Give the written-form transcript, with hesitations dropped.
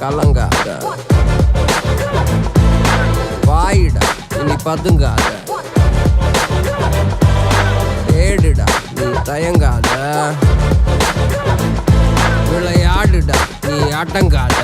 கலங்காத, வாயிடா இனி பதுங்காத, தேடுடா நீ தயங்காத, விளையாடுடா நீ அடங்காத.